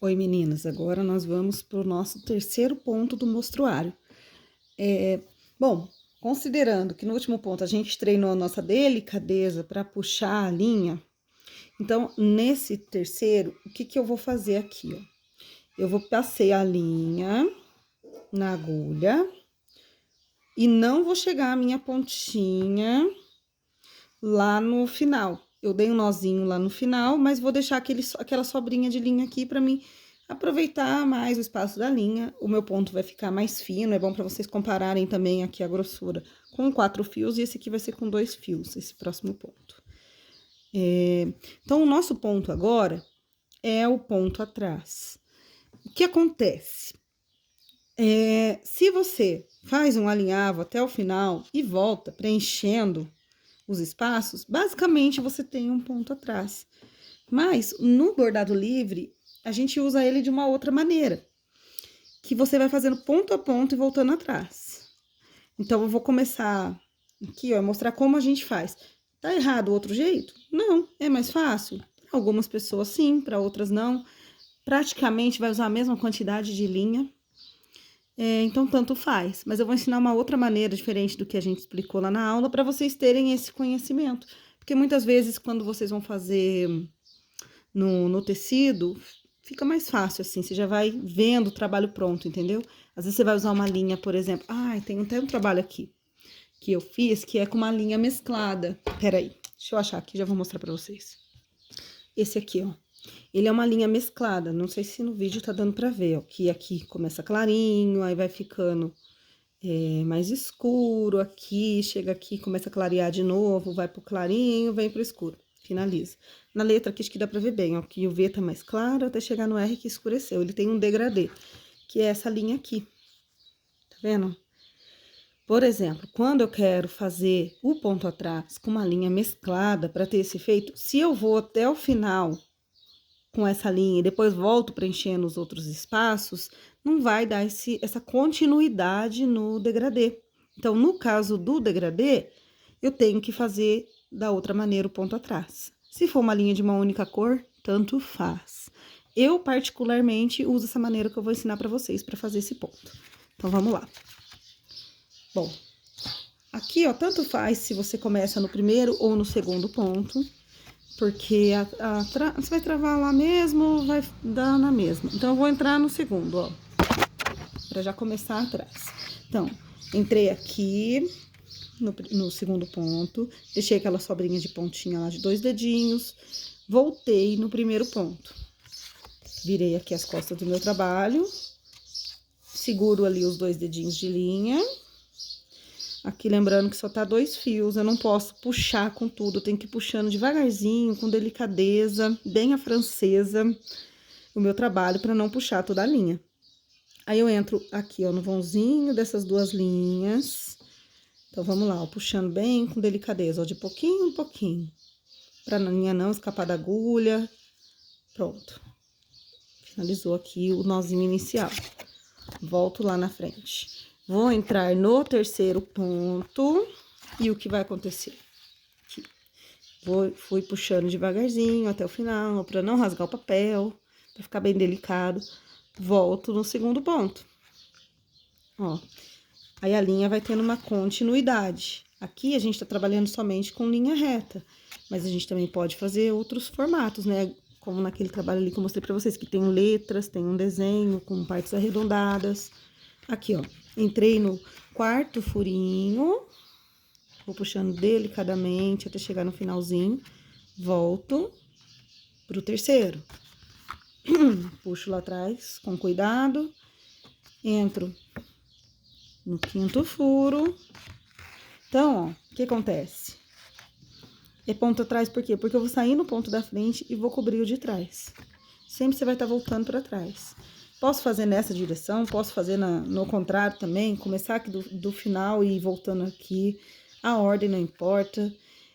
Oi, meninas, agora nós vamos para o nosso terceiro ponto do mostruário. Bom, considerando que no último ponto a gente treinou a nossa delicadeza para puxar a linha, então nesse terceiro, o que que eu vou fazer aqui, ó? Eu vou passei a linha na agulha e não vou chegar a minha pontinha lá no final. Eu dei um nozinho lá no final, mas vou deixar aquela sobrinha de linha aqui para mim aproveitar mais o espaço da linha. O meu ponto vai ficar mais fino, é bom para vocês compararem também aqui a grossura com 4 fios, e esse aqui vai ser com 2 fios, esse próximo ponto. Então, o nosso ponto agora é o ponto atrás. O que acontece? Se você faz um alinhavo até o final e volta preenchendo os espaços, basicamente você tem um ponto atrás. Mas no bordado livre, a gente usa ele de uma outra maneira, que você vai fazendo ponto a ponto e voltando atrás. Então, eu vou começar aqui, ó, mostrar como a gente faz. Tá errado o outro jeito? Não, é mais fácil. Pra algumas pessoas sim, para outras não. Praticamente vai usar a mesma quantidade de linha. Então, tanto faz. Mas eu vou ensinar uma outra maneira diferente do que a gente explicou lá na aula, para vocês terem esse conhecimento. Porque muitas vezes, quando vocês vão fazer no tecido, fica mais fácil, assim, você já vai vendo o trabalho pronto, entendeu? Às vezes você vai usar uma linha, por exemplo, tem até um trabalho aqui que eu fiz, que é com uma linha mesclada. Peraí, deixa eu achar aqui, já vou mostrar pra vocês. Esse aqui, ó, ele é uma linha mesclada, não sei se no vídeo tá dando pra ver, ó, que aqui começa clarinho, aí vai ficando mais escuro, aqui, chega aqui, começa a clarear de novo, vai pro clarinho, vem pro escuro, finaliza. Na letra aqui, acho que dá pra ver bem, ó, que o V tá mais claro, até chegar no R que escureceu. Ele tem um degradê, que é essa linha aqui, tá vendo? Por exemplo, quando eu quero fazer o ponto atrás com uma linha mesclada para ter esse efeito, se eu vou até o final com essa linha e depois volto preenchendo os outros espaços, não vai dar essa continuidade no degradê. Então, no caso do degradê, eu tenho que fazer da outra maneira o ponto atrás. Se for uma linha de uma única cor, tanto faz. Eu, particularmente, uso essa maneira que eu vou ensinar para vocês para fazer esse ponto. Então, vamos lá. Bom, aqui, ó, tanto faz se você começa no primeiro ou no segundo ponto, porque você vai travar lá mesmo, vai dar na mesma. Então, eu vou entrar no segundo, ó, pra já começar atrás. Então, entrei aqui no segundo ponto, deixei aquela sobrinha de pontinha lá de 2 dedinhos, voltei no primeiro ponto. Virei aqui as costas do meu trabalho, seguro ali os 2 dedinhos de linha. Aqui, lembrando que só tá 2 fios, eu não posso puxar com tudo, eu tenho que ir puxando devagarzinho, com delicadeza, bem a francesa, o meu trabalho, para não puxar toda a linha. Aí, eu entro aqui, ó, no vãozinho dessas 2 linhas. Então, vamos lá, ó, puxando bem com delicadeza, ó, de pouquinho em pouquinho, pra a linha não escapar da agulha. Pronto. Finalizou aqui o nozinho inicial. Volto lá na frente. Vou entrar no terceiro ponto e o que vai acontecer? Aqui. Fui puxando devagarzinho até o final, para não rasgar o papel, para ficar bem delicado. Volto no segundo ponto. Ó, aí a linha vai tendo uma continuidade. Aqui a gente tá trabalhando somente com linha reta, mas a gente também pode fazer outros formatos, né? Como naquele trabalho ali que eu mostrei pra vocês, que tem letras, tem um desenho com partes arredondadas. Aqui, ó, entrei no quarto furinho, vou puxando delicadamente até chegar no finalzinho, volto pro terceiro. Puxo lá atrás com cuidado, entro no quinto furo. Então, ó, o que acontece? É ponto atrás por quê? Porque eu vou sair no ponto da frente e vou cobrir o de trás. Sempre você vai estar voltando para trás. Posso fazer nessa direção, posso fazer no contrário também, começar aqui do final e ir voltando aqui. A ordem não importa.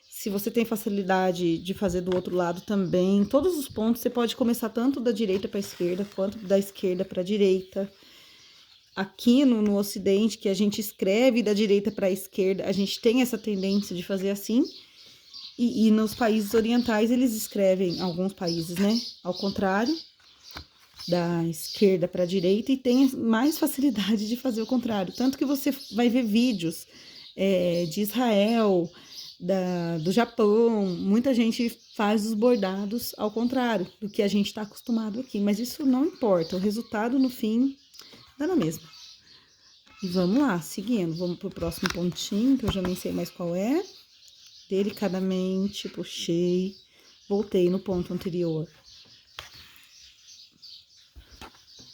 Se você tem facilidade de fazer do outro lado também, todos os pontos você pode começar tanto da direita para a esquerda, quanto da esquerda para a direita. Aqui no Ocidente, que a gente escreve da direita para a esquerda, a gente tem essa tendência de fazer assim. E nos países orientais, eles escrevem, alguns países, né, ao contrário. da esquerda para a direita e tem mais facilidade de fazer o contrário. Tanto que você vai ver vídeos de Israel, do Japão, muita gente faz os bordados ao contrário do que a gente está acostumado aqui, mas isso não importa, o resultado no fim dá na mesma. E vamos lá, seguindo, vamos pro próximo pontinho, que eu já nem sei mais qual é. Delicadamente puxei, voltei no ponto anterior.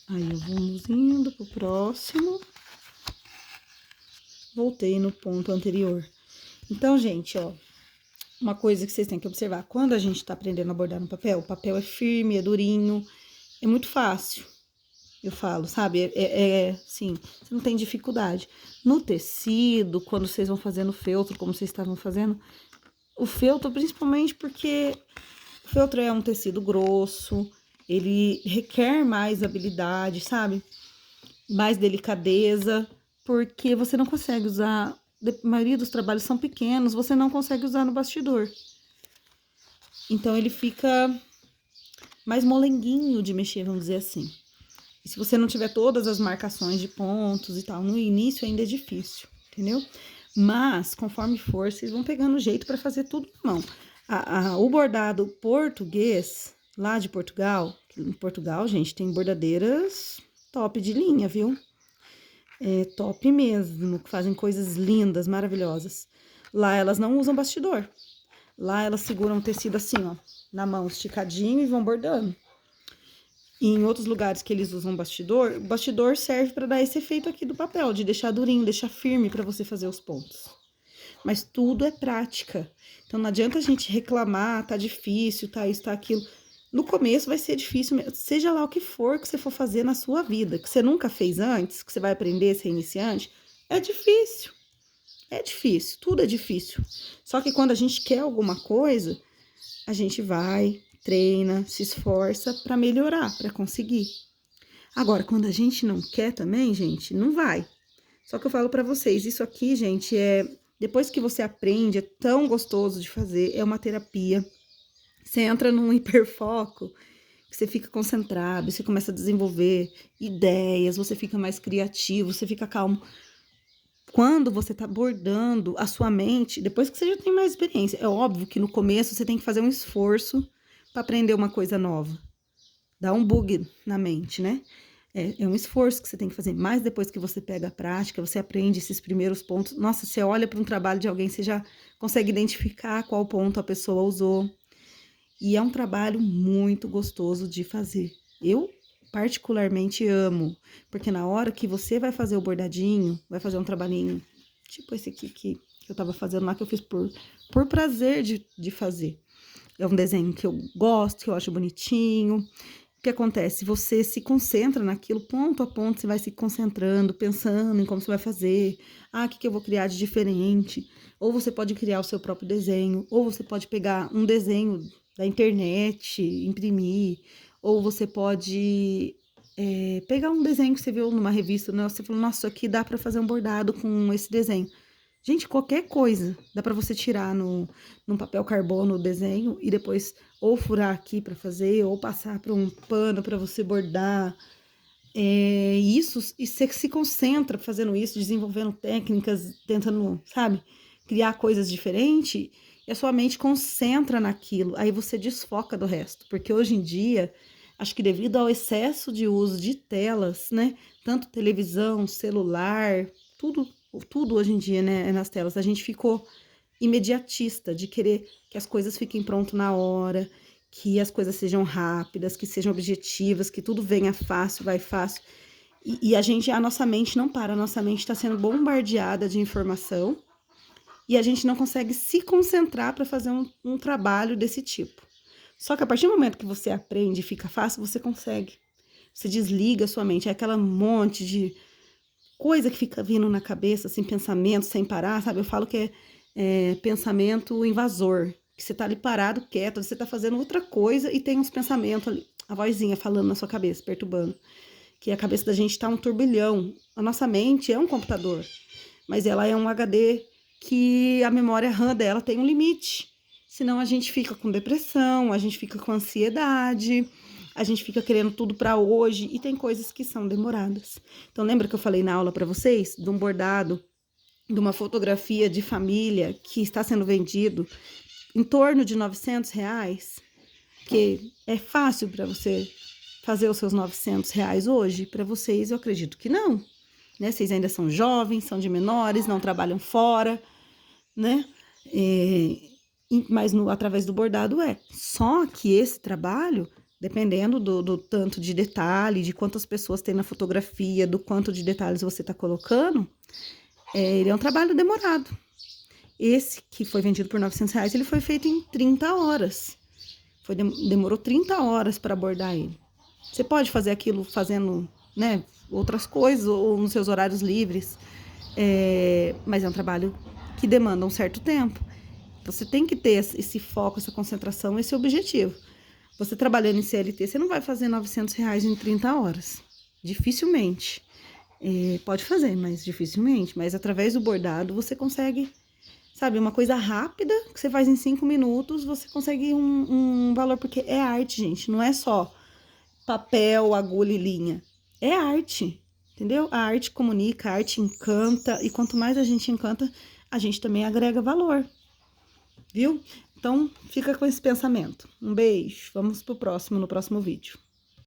Aí, vamos indo pro próximo. Voltei no ponto anterior. Então, gente, ó, uma coisa que vocês têm que observar, quando a gente tá aprendendo a bordar no papel, o papel é firme, é durinho, é muito fácil. Eu falo, sabe? Sim, você não tem dificuldade. No tecido, quando vocês vão fazendo feltro, como vocês estavam fazendo, o feltro, principalmente porque o feltro é um tecido grosso, ele requer mais habilidade, sabe? Mais delicadeza, porque você não consegue usar, a maioria dos trabalhos são pequenos, você não consegue usar no bastidor. Então, ele fica mais molenguinho de mexer, vamos dizer assim. E se você não tiver todas as marcações de pontos e tal, no início ainda é difícil, entendeu? Mas, conforme for, vocês vão pegando jeito para fazer tudo na mão. O bordado português, lá de Portugal, em Portugal, gente, tem bordadeiras top de linha, viu? É top mesmo, que fazem coisas lindas, maravilhosas. Lá elas não usam bastidor. Lá elas seguram o tecido assim, ó, na mão, esticadinho e vão bordando. E em outros lugares que eles usam bastidor, o bastidor serve para dar esse efeito aqui do papel, de deixar durinho, deixar firme para você fazer os pontos. Mas tudo é prática. Então não adianta a gente reclamar, tá difícil, tá isso, tá aquilo. No começo vai ser difícil, seja lá o que for que você for fazer na sua vida, que você nunca fez antes, que você vai aprender a ser iniciante, é difícil. É difícil, tudo é difícil. Só que quando a gente quer alguma coisa, a gente vai, treina, se esforça para melhorar, para conseguir. Agora, quando a gente não quer também, gente, não vai. Só que eu falo para vocês, isso aqui, gente, depois que você aprende, é tão gostoso de fazer, é uma terapia. Você entra num hiperfoco, que você fica concentrado, você começa a desenvolver ideias, você fica mais criativo, você fica calmo. Quando você tá bordando a sua mente, depois que você já tem mais experiência, é óbvio que no começo você tem que fazer um esforço para aprender uma coisa nova. Dá um bug na mente, né? É um esforço que você tem que fazer. Mas depois que você pega a prática, você aprende esses primeiros pontos. Nossa, você olha para um trabalho de alguém, você já consegue identificar qual ponto a pessoa usou. E é um trabalho muito gostoso de fazer. Eu particularmente amo, porque na hora que você vai fazer o bordadinho, vai fazer um trabalhinho, tipo esse aqui que eu tava fazendo lá, que eu fiz por prazer de fazer. É um desenho que eu gosto, que eu acho bonitinho. O que acontece? Você se concentra naquilo, ponto a ponto, você vai se concentrando, pensando em como você vai fazer. Ah, o que eu vou criar de diferente? Ou você pode criar o seu próprio desenho, ou você pode pegar um desenho da internet, imprimir, ou você pode pegar um desenho que você viu numa revista, né? Você falou, nossa, isso aqui dá pra fazer um bordado com esse desenho. Gente, qualquer coisa dá pra você tirar num papel carbono o desenho e depois ou furar aqui pra fazer, ou passar pra um pano pra você bordar. Isso, e você se concentra fazendo isso, desenvolvendo técnicas, tentando, sabe, criar coisas diferentes, e a sua mente concentra naquilo, aí você desfoca do resto, porque hoje em dia, acho que devido ao excesso de uso de telas, né, tanto televisão, celular, tudo hoje em dia, né, é nas telas, a gente ficou imediatista, de querer que as coisas fiquem pronto na hora, que as coisas sejam rápidas, que sejam objetivas, que tudo venha fácil, vai fácil. E a nossa mente não para, a nossa mente está sendo bombardeada de informação e a gente não consegue se concentrar para fazer um trabalho desse tipo. Só que a partir do momento que você aprende e fica fácil, você consegue. Você desliga a sua mente, é aquela monte de coisa que fica vindo na cabeça, assim, pensamento sem parar, sabe? Eu falo que é pensamento invasor, que você tá ali parado, quieto, você tá fazendo outra coisa e tem uns pensamentos ali, a vozinha falando na sua cabeça, perturbando. Que a cabeça da gente tá um turbilhão. A nossa mente é um computador, mas ela é um HD que a memória RAM dela tem um limite. Senão a gente fica com depressão, a gente fica com ansiedade, a gente fica querendo tudo para hoje e tem coisas que são demoradas. Então, lembra que eu falei na aula para vocês de um bordado, de uma fotografia de família que está sendo vendido em torno de R$ 900? Que é fácil para você fazer os seus R$ 900 hoje? Para vocês, eu acredito que não, né? Vocês ainda são jovens, são de menores, não trabalham fora, né? Mas através do bordado é. Só que esse trabalho, dependendo do tanto de detalhe, de quantas pessoas tem na fotografia, do quanto de detalhes você está colocando, ele é um trabalho demorado. Esse que foi vendido por R$ 900, ele foi feito em 30 horas. Demorou 30 horas para bordar ele. Você pode fazer aquilo fazendo, né, outras coisas ou nos seus horários livres, mas é um trabalho que demanda um certo tempo. Você tem que ter esse foco, essa concentração, esse objetivo. Você trabalhando em CLT, você não vai fazer R$ 900 em 30 horas. Dificilmente. Pode fazer, mas dificilmente. Mas através do bordado você consegue, sabe, uma coisa rápida que você faz em 5 minutos, você consegue um valor, porque é arte, gente. Não é só papel, agulha e linha. É arte, entendeu? A arte comunica, a arte encanta. E quanto mais a gente encanta, a gente também agrega valor. Viu? Então, fica com esse pensamento. Um beijo. Vamos pro próximo, no próximo vídeo.